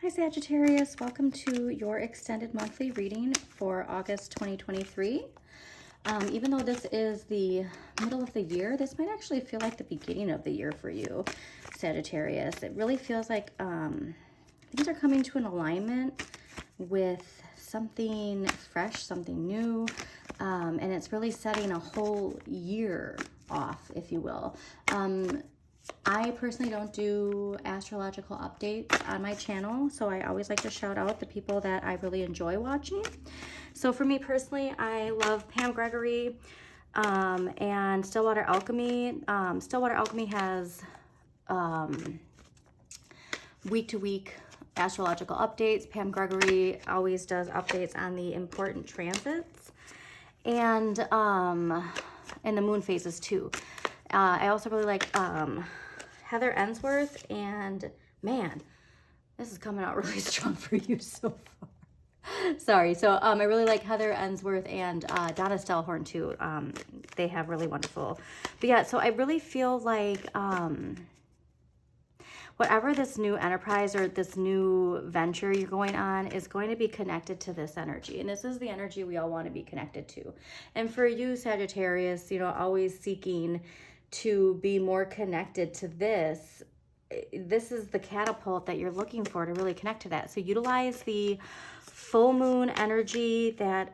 Hi Sagittarius, welcome to your extended monthly reading for August 2023. Even though this is the middle of the year, this might actually feel like the beginning of the year for you, Sagittarius. It really feels like things are coming to an alignment with something fresh, something new, and it's really setting a whole year off, if you will. I personally don't do astrological updates on my channel, so I always like to shout out the people that I really enjoy watching. So for me personally, I love Pam Gregory and Stillwater Alchemy. Stillwater Alchemy has week-to-week astrological updates. Pam Gregory always does updates on the important transits and the moon phases too. I also really like Heather Ensworth, and man, this is coming out really strong for you so far. Sorry. So I really like Heather Ensworth and Donna Stellhorn too. They have really wonderful. But yeah, so I really feel like whatever this new enterprise or this new venture you're going on is going to be connected to this energy. And this is the energy we all want to be connected to. And for you, Sagittarius, you know, always seeking to be more connected to this is the catapult that you're looking for to really connect to that. So utilize the full moon energy that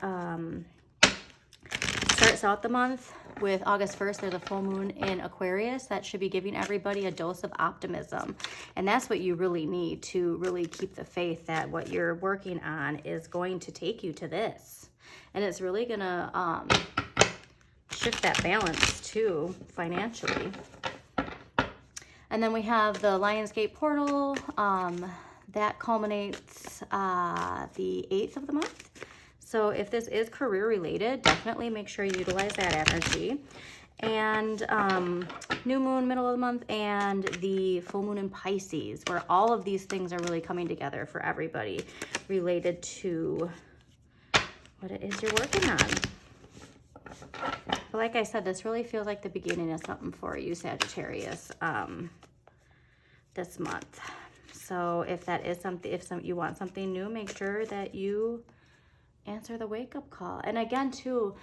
starts out the month with August 1st. There's a full moon in Aquarius that should be giving everybody a dose of optimism. And that's what you really need to really keep the faith that what you're working on is going to take you to this. And it's really gonna shift that balance too financially. And then we have the Lionsgate portal that culminates the 8th of the month. So if this is career related, definitely make sure you utilize that energy. And new moon middle of the month and the full moon in Pisces, where all of these things are really coming together for everybody related to what it is you're working on. But like I said, this really feels like the beginning of something for you, Sagittarius, this month. So if that is something, if you want something new, make sure that you answer the wake-up call. And again, too,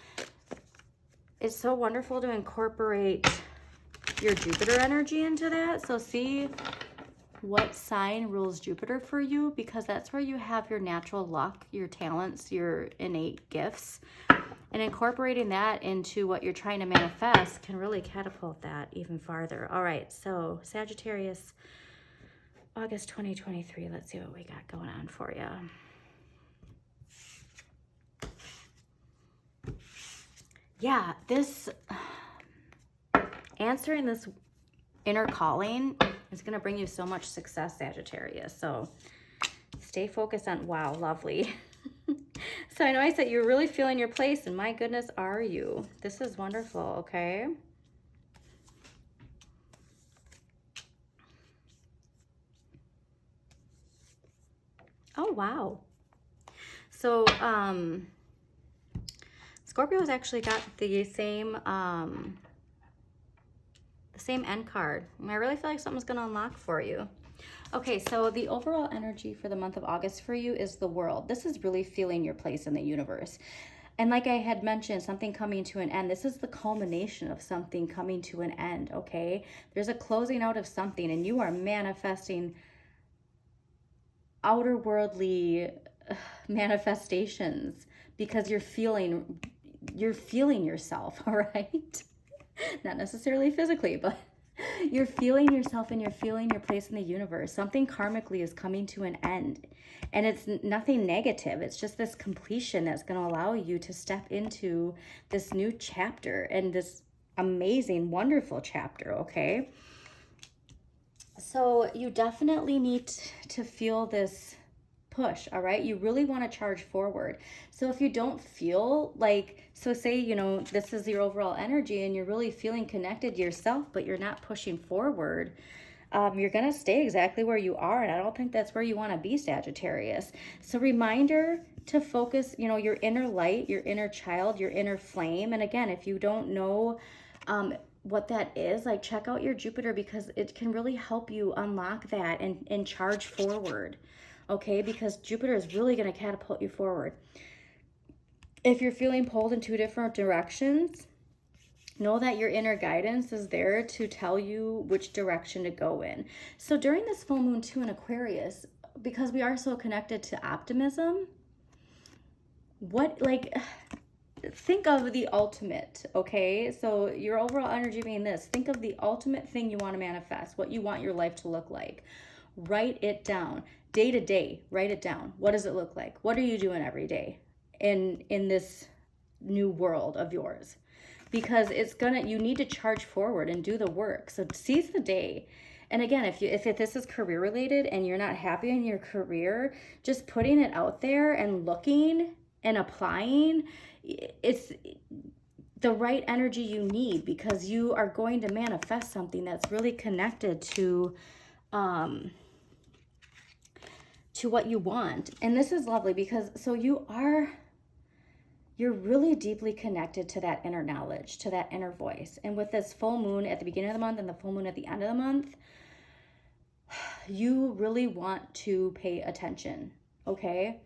it's so wonderful to incorporate your Jupiter energy into that. So see what sign rules Jupiter for you, because that's where you have your natural luck, your talents, your innate gifts. And incorporating that into what you're trying to manifest can really catapult that even farther. All right, so Sagittarius, August 2023. Let's see what we got going on for you. Yeah, this answering this inner calling is going to bring you so much success, Sagittarius. So stay focused on, wow, lovely. So I know I said you're really feeling your place, and my goodness, are you? This is wonderful, okay? Oh, wow. So, Scorpio's actually got the same end card. And I really feel like something's going to unlock for you. Okay, so the overall energy for the month of August for you is the World. This is really feeling your place in the universe. And like I had mentioned, something coming to an end. This is the culmination of something coming to an end, okay? There's a closing out of something, and you are manifesting outer worldly manifestations because you're feeling yourself, all right? Not necessarily physically, but you're feeling yourself and you're feeling your place in the universe. Something karmically is coming to an end, and it's nothing negative. It's just this completion that's going to allow you to step into this new chapter and this amazing, wonderful chapter, okay? So you definitely need to feel this push, all right? You really want to charge forward. So if you don't feel like, so say, you know, this is your overall energy and you're really feeling connected to yourself, but you're not pushing forward, you're going to stay exactly where you are. And I don't think that's where you want to be, Sagittarius. So reminder to focus, you know, your inner light, your inner child, your inner flame. And again, if you don't know what that is, like check out your Jupiter, because it can really help you unlock that and charge forward. okay? Because Jupiter is really going to catapult you forward. If you're feeling pulled in two different directions, know that your inner guidance is there to tell you which direction to go in. So during this full moon too in Aquarius, because we are so connected to optimism, think of the ultimate, okay? So your overall energy being this, think of the ultimate thing you want to manifest, what you want your life to look like. Write it down. Day to day, write it down. What does it look like? What are you doing every day in this new world of yours? Because you need to charge forward and do the work. So seize the day. And again, if this is career related and you're not happy in your career, just putting it out there and looking and applying, it's the right energy you need, because you are going to manifest something that's really connected to what you want. And this is lovely because so you're really deeply connected to that inner knowledge, to that inner voice. And with this full moon at the beginning of the month and the full moon at the end of the month, you really want to pay attention, okay?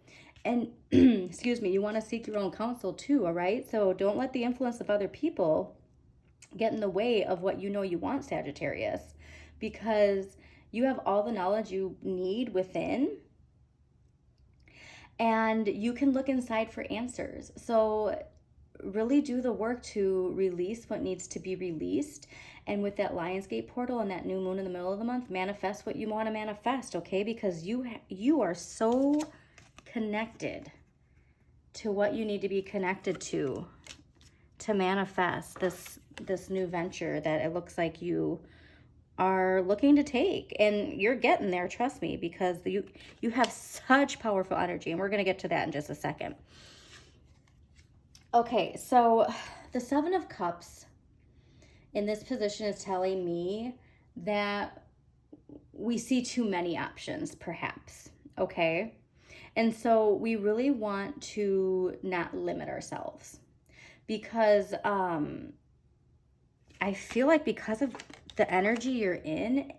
And, excuse me, you want to seek your own counsel too, all right? So don't let the influence of other people get in the way of what you know you want, Sagittarius, because you have all the knowledge you need within, and you can look inside for answers. So really do the work to release what needs to be released. And with that Lionsgate portal and that new moon in the middle of the month, manifest what you want to manifest, okay? Because you are so connected to what you need to be connected to manifest this new venture that it looks like you are looking to take. And you're getting there, trust me, because you have such powerful energy, and we're going to get to that in just a second. Okay, so the Seven of Cups in this position is telling me that we see too many options, perhaps, okay? And so we really want to not limit ourselves, because I feel like because of the energy you're in,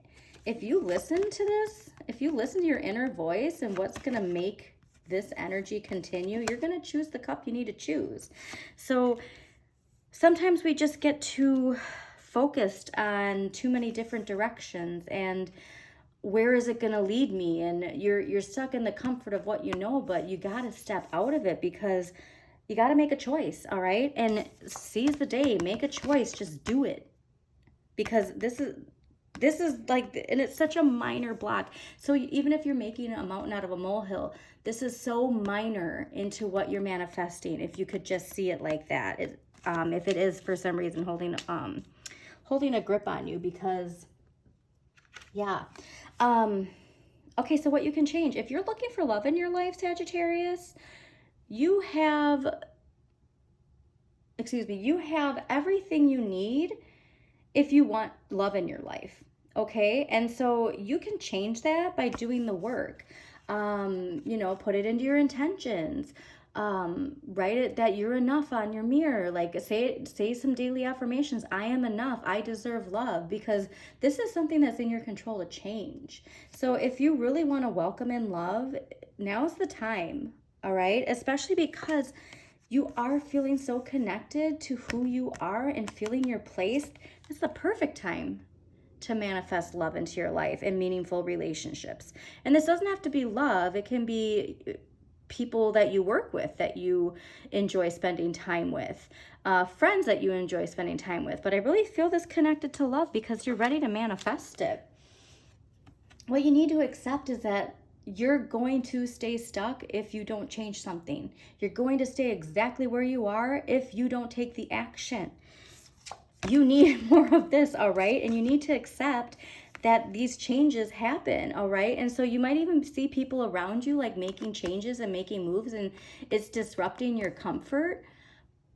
if you listen to this, if you listen to your inner voice and what's going to make this energy continue, you're going to choose the cup you need to choose. So sometimes we just get too focused on too many different directions, and where is it going to lead me? And you're stuck in the comfort of what you know, but you got to step out of it, because you got to make a choice, all right? And seize the day, make a choice, just do it. Because this is like, and it's such a minor block. So even if you're making a mountain out of a molehill, this is so minor into what you're manifesting, if you could just see it like that. If it is for some reason holding a grip on you, because yeah. Okay, so what you can change. If you're looking for love in your life, Sagittarius, you have everything you need if you want love in your life, okay? And so you can change that by doing the work. Put it into your intentions. Write it that you're enough on your mirror. Like say some daily affirmations. I am enough. I deserve love, because this is something that's in your control to change. So if you really want to welcome in love, now's the time, all right? Especially because you are feeling so connected to who you are and feeling your place. It's the perfect time to manifest love into your life and meaningful relationships. And this doesn't have to be love. It can be people that you work with, that you enjoy spending time with, friends that you enjoy spending time with. But I really feel this connected to love because you're ready to manifest it. What you need to accept is that you're going to stay stuck if you don't change something. You're going to stay exactly where you are if you don't take the action. You need more of this, all right? And you need to accept that these changes happen, all right? And so you might even see people around you like making changes and making moves, and it's disrupting your comfort,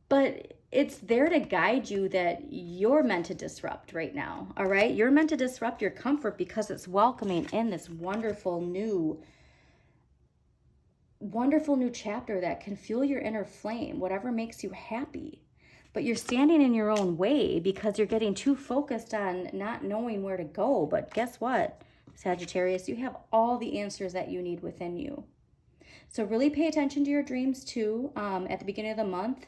but it's there to guide you that you're meant to disrupt right now, all right? You're meant to disrupt your comfort because it's welcoming in this wonderful new chapter that can fuel your inner flame, whatever makes you happy. But you're standing in your own way because you're getting too focused on not knowing where to go. But guess what? Sagittarius. You have all the answers that you need within you. So really pay attention to your dreams too at the beginning of the month.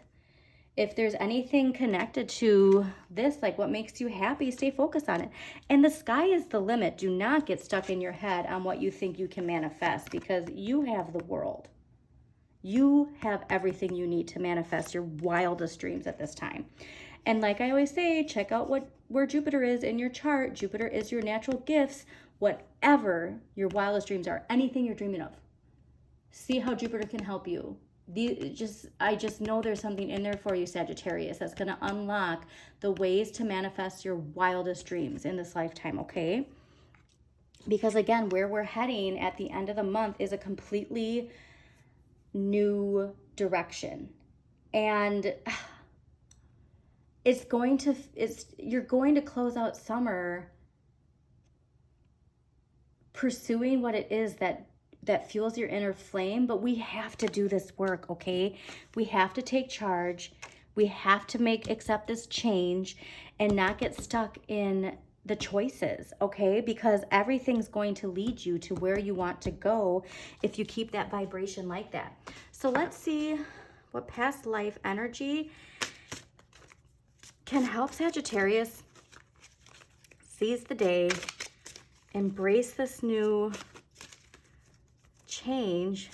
If there's anything connected to this, like what makes you happy, stay focused on it. And the sky is the limit. Do not get stuck in your head on what you think you can manifest, because you have the world. You have everything you need to manifest your wildest dreams at this time. And like I always say, check out where Jupiter is in your chart. Jupiter is your natural gifts, whatever your wildest dreams are, anything you're dreaming of. See how Jupiter can help you. I just know there's something in there for you, Sagittarius, that's going to unlock the ways to manifest your wildest dreams in this lifetime, okay? Because again, where we're heading at the end of the month is a completely new direction. And you're going to close out summer pursuing what it is that fuels your inner flame, but we have to do this work, okay? We have to take charge. We have to accept this change and not get stuck in the choices, okay? Because everything's going to lead you to where you want to go if you keep that vibration like that. So let's see what past life energy can help Sagittarius seize the day, embrace this new change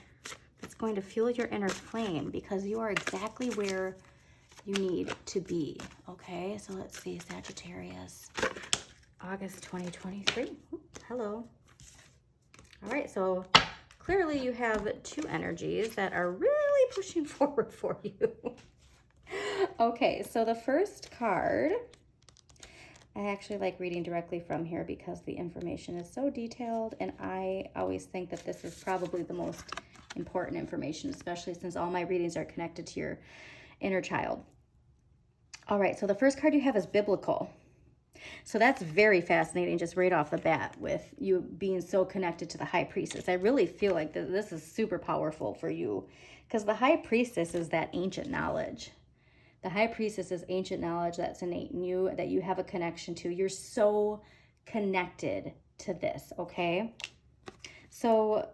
that's going to fuel your inner flame, because you are exactly where you need to be, okay? So let's see, Sagittarius, August 2023. Hello. All right, so clearly you have two energies that are really pushing forward for you. Okay, so the first card, I actually like reading directly from here because the information is so detailed, and I always think that this is probably the most important information, especially since all my readings are connected to your inner child. All right, so the first card you have is biblical. So that's very fascinating just right off the bat with you being so connected to the High Priestess. I really feel like this is super powerful for you, because the High Priestess is that ancient knowledge. The High Priestess is ancient knowledge that's innate in you, that you have a connection to. You're so connected to this, okay? So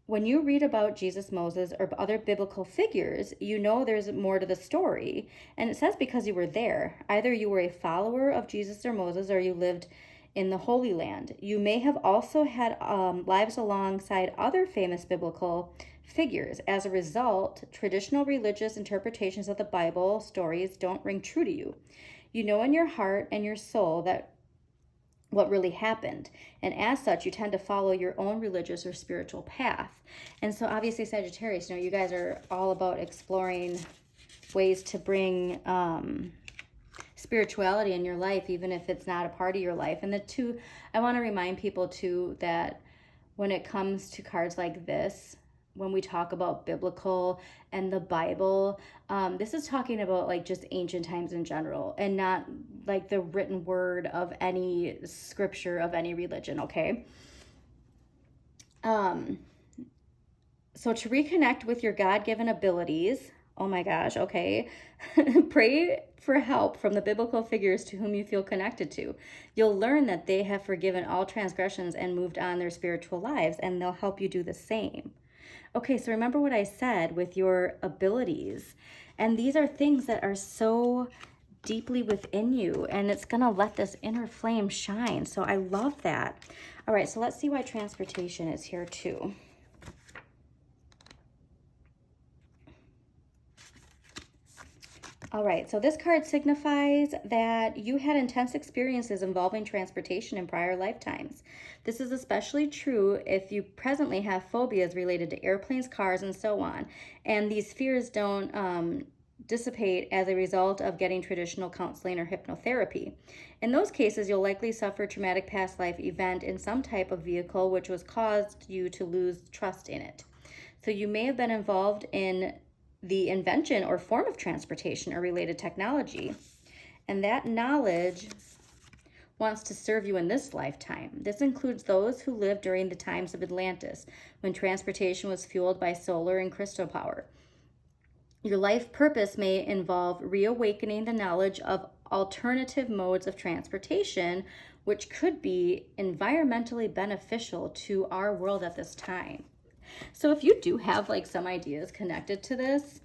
when you read about Jesus, Moses, or other biblical figures, you know there's more to the story. And it says because you were there. Either you were a follower of Jesus or Moses, or you lived in the Holy Land. You may have also had lives alongside other famous biblical figures. As a result, traditional religious interpretations of the Bible stories don't ring true to you. You know in your heart and your soul that what really happened, and as such you tend to follow your own religious or spiritual path. And so obviously, Sagittarius, you guys are all about exploring ways to bring spirituality in your life, even if it's not a part of your life. And I want to remind people too that when it comes to cards like this, when we talk about biblical and the Bible, this is talking about like just ancient times in general, and not like the written word of any scripture of any religion, okay? So to reconnect with your God-given abilities, oh my gosh, okay, pray for help from the biblical figures to whom you feel connected to. You'll learn that they have forgiven all transgressions and moved on their spiritual lives, and they'll help you do the same. Okay, so remember what I said with your abilities. And these are things that are so deeply within you, and it's going to let this inner flame shine. So I love that. All right, so let's see why transportation is here too. All right, so this card signifies that you had intense experiences involving transportation in prior lifetimes. This is especially true if you presently have phobias related to airplanes, cars, and so on. And these fears don't dissipate as a result of getting traditional counseling or hypnotherapy. In those cases, you'll likely suffer a traumatic past life event in some type of vehicle which was caused you to lose trust in it. So you may have been involved in the invention or form of transportation or related technology, and that knowledge wants to serve you in this lifetime. This includes those who lived during the times of Atlantis, when transportation was fueled by solar and crystal power. Your life purpose may involve reawakening the knowledge of alternative modes of transportation, which could be environmentally beneficial to our world at this time. So if you do have like some ideas connected to this,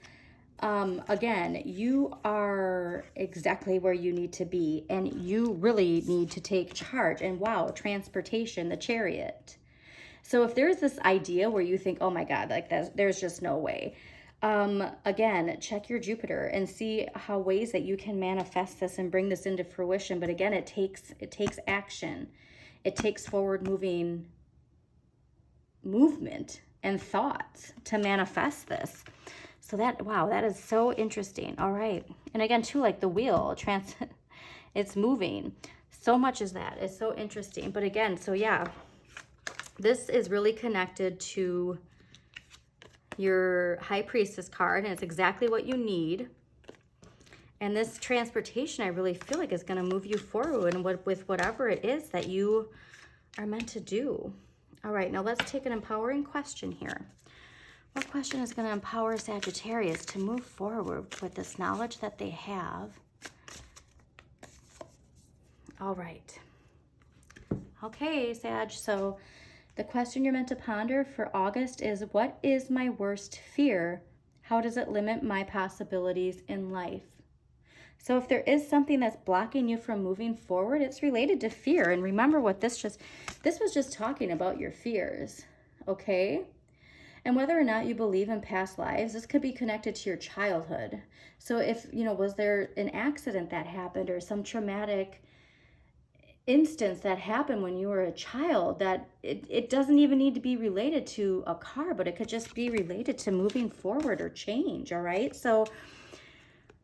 again, you are exactly where you need to be, and you really need to take charge. And wow, transportation, the Chariot. So if there's this idea where you think, oh my God, like there's just no way. Again, check your Jupiter and see how ways that you can manifest this and bring this into fruition. But again, it takes action. It takes forward movement and thoughts to manifest this. So that, wow, that is so interesting. All right. And again, too, like the wheel, it's moving. So much is that. It's so interesting. But again, so yeah, this is really connected to your High Priestess card, and it's exactly what you need. And this transportation, I really feel like, is going to move you forward and with whatever it is that you are meant to do. All right, now let's take an empowering question here. What question is going to empower Sagittarius to move forward with this knowledge that they have? All right. Okay, Sag, so the question you're meant to ponder for August is, what is my worst fear? How does it limit my possibilities in life? So if there is something that's blocking you from moving forward, it's related to fear. And remember what this was just talking about your fears, okay? And whether or not you believe in past lives, this could be connected to your childhood. So if, was there an accident that happened or some traumatic instance that happened when you were a child, that it doesn't even need to be related to a car, but it could just be related to moving forward or change, all right? So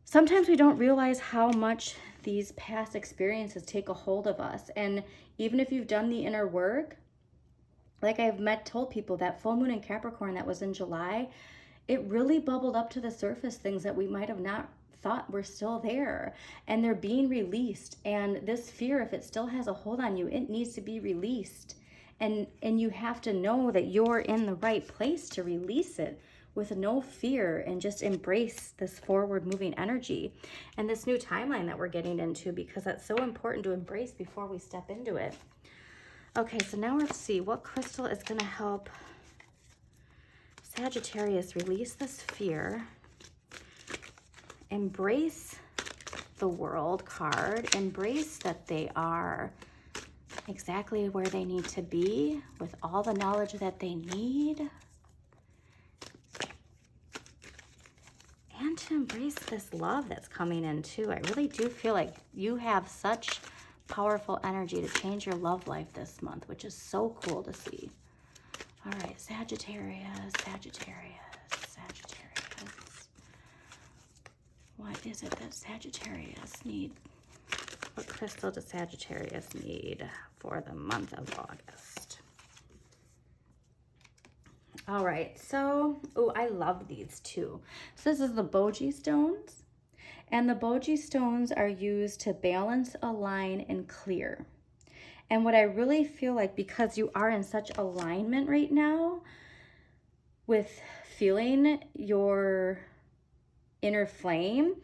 sometimes we don't realize how much these past experiences take a hold of us. And even if you've done the inner work, like I've told people, that full moon in Capricorn that was in July, it really bubbled up to the surface things that we might have not thought were still there, and they're being released. And this fear, if it still has a hold on you, it needs to be released. And you have to know that you're in the right place to release it with no fear and just embrace this forward moving energy and this new timeline that we're getting into, because that's so important to embrace before we step into it. Okay, so now let's see what crystal is going to help Sagittarius release this fear, embrace the World card, embrace that they are exactly where they need to be with all the knowledge that they need, and to embrace this love that's coming in too. I really do feel like you have such powerful energy to change your love life this month, which is so cool to see. All right, Sagittarius. What is it that Sagittarius need? What crystal does Sagittarius need for the month of August? All right, so, oh, I love these too. So this is the Boji stones. And the Boji stones are used to balance, align, and clear. And what I really feel like, because you are in such alignment right now with feeling your inner flame,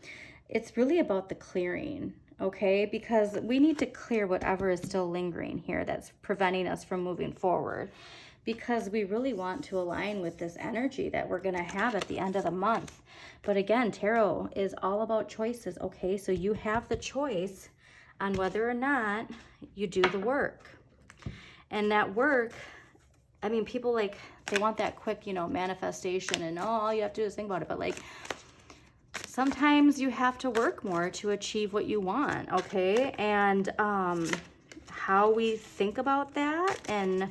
it's really about the clearing, okay? Because we need to clear whatever is still lingering here that's preventing us from moving forward, because we really want to align with this energy that we're going to have at the end of the month. But again, tarot is all about choices, okay? So you have the choice on whether or not you do the work. And that work, I mean, people like, they want that quick, manifestation, and all you have to do is think about it. But like, sometimes you have to work more to achieve what you want, okay? And how we think about that and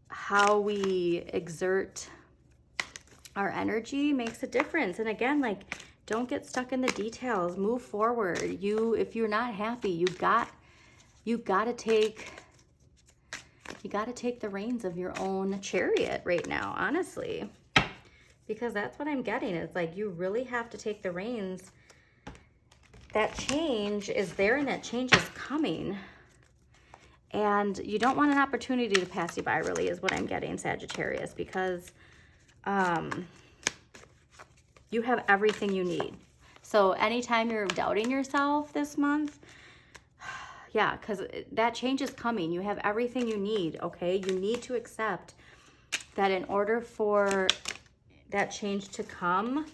how we exert our energy makes a difference. And again, like, don't get stuck in the details. Move forward. If you're not happy, you got to take the reins of your own chariot right now, honestly, because that's what I'm getting. It's like, you really have to take the reins. That change is there, and that change is coming. And you don't want an opportunity to pass you by, really, is what I'm getting, Sagittarius, because you have everything you need. So anytime you're doubting yourself this month, Yeah, because that change is coming. You have everything you need, okay? You need to accept that in order for that change to come,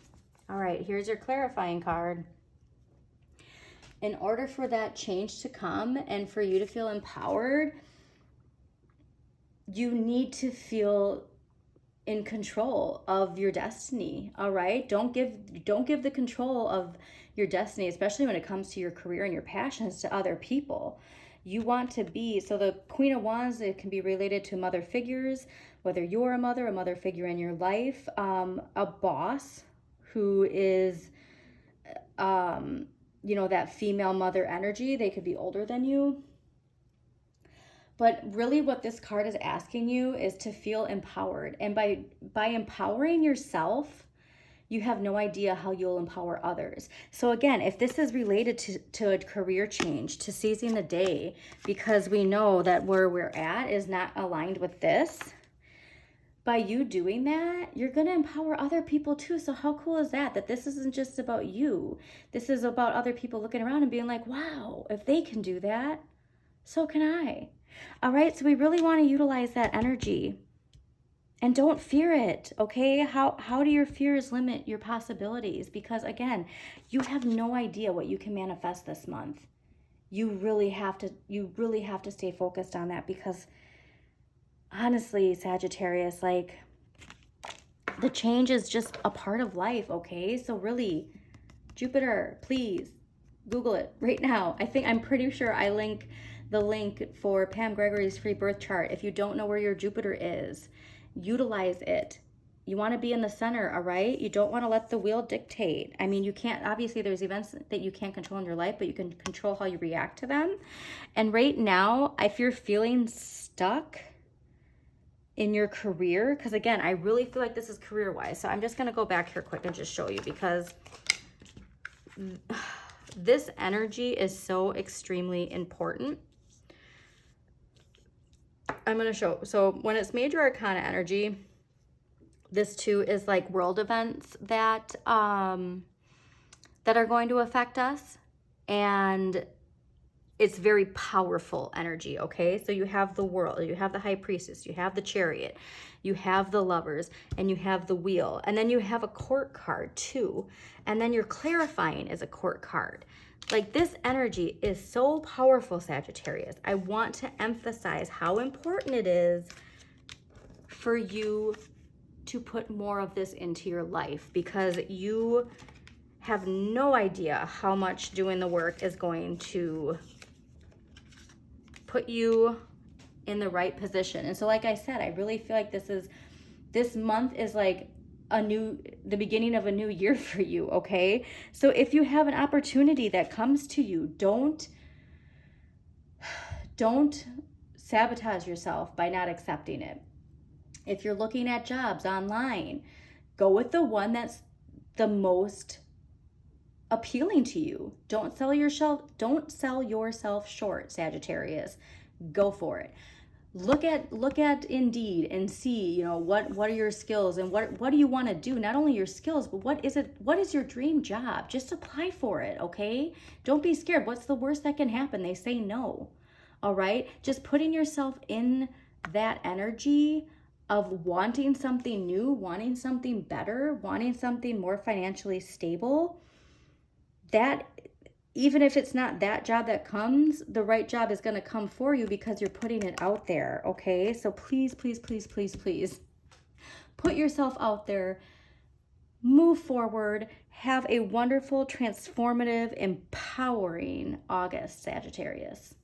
all right, here's your clarifying card. In order for that change to come and for you to feel empowered, you need to feel in control of your destiny, all right? Don't give the control of your destiny, especially when it comes to your career and your passions, to other people. You want to be, so the Queen of Wands, it can be related to mother figures, whether you're a mother figure in your life, a boss who is, you know, that female mother energy. They could be older than you. But really what this card is asking you is to feel empowered. And by empowering yourself, you have no idea how you'll empower others. So again, if this is related to a career change, to seizing the day, because we know that where we're at is not aligned with this, by you doing that, you're going to empower other people too. So how cool is that? That this isn't just about you. This is about other people looking around and being like, wow, if they can do that, so can I. All right, so we really want to utilize that energy. And don't fear it, okay? How do your fears limit your possibilities? Because again, you have no idea what you can manifest this month. You really have to stay focused on that, because honestly, Sagittarius, like, the change is just a part of life, okay? So really, Jupiter, please Google it right now. I'm pretty sure I link the link for Pam Gregory's free birth chart. If you don't know where your Jupiter is, utilize it. You want to be in the center, all right? You don't want to let the wheel dictate. I mean, you can't, obviously there's events that you can't control in your life, but you can control how you react to them. And right now, if you're feeling stuck in your career, because again, I really feel like this is career-wise. So I'm just going to go back here quick and just show you, because this energy is so extremely important. I'm going to show. So when it's major arcana energy, this too is like world events that that are going to affect us, and it's very powerful energy, okay? So you have the World, you have the High Priestess, you have the Chariot, you have the Lovers, and you have the Wheel, and then you have a Court card too, and then your clarifying is a Court card. Like, this energy is so powerful, Sagittarius. I want to emphasize how important it is for you to put more of this into your life, because you have no idea how much doing the work is going to put you in the right position. And so, like I said, I really feel like this month is like the beginning of a new year for you, okay? So if you have an opportunity that comes to you, don't sabotage yourself by not accepting it. If you're looking at jobs online, go with the one that's the most appealing to you. Don't sell yourself short, Sagittarius. Go for it. Look at Indeed and see, you know, what are your skills and what do you want to do? Not only your skills, but what is your dream job? Just apply for it, okay? Don't be scared. What's the worst that can happen? They say no. All right? Just putting yourself in that energy of wanting something new, wanting something better, wanting something more financially stable. That, even if it's not that job that comes, the right job is going to come for you because you're putting it out there, okay? So please, please, please, please, please put yourself out there. Move forward. Have a wonderful, transformative, empowering August, Sagittarius.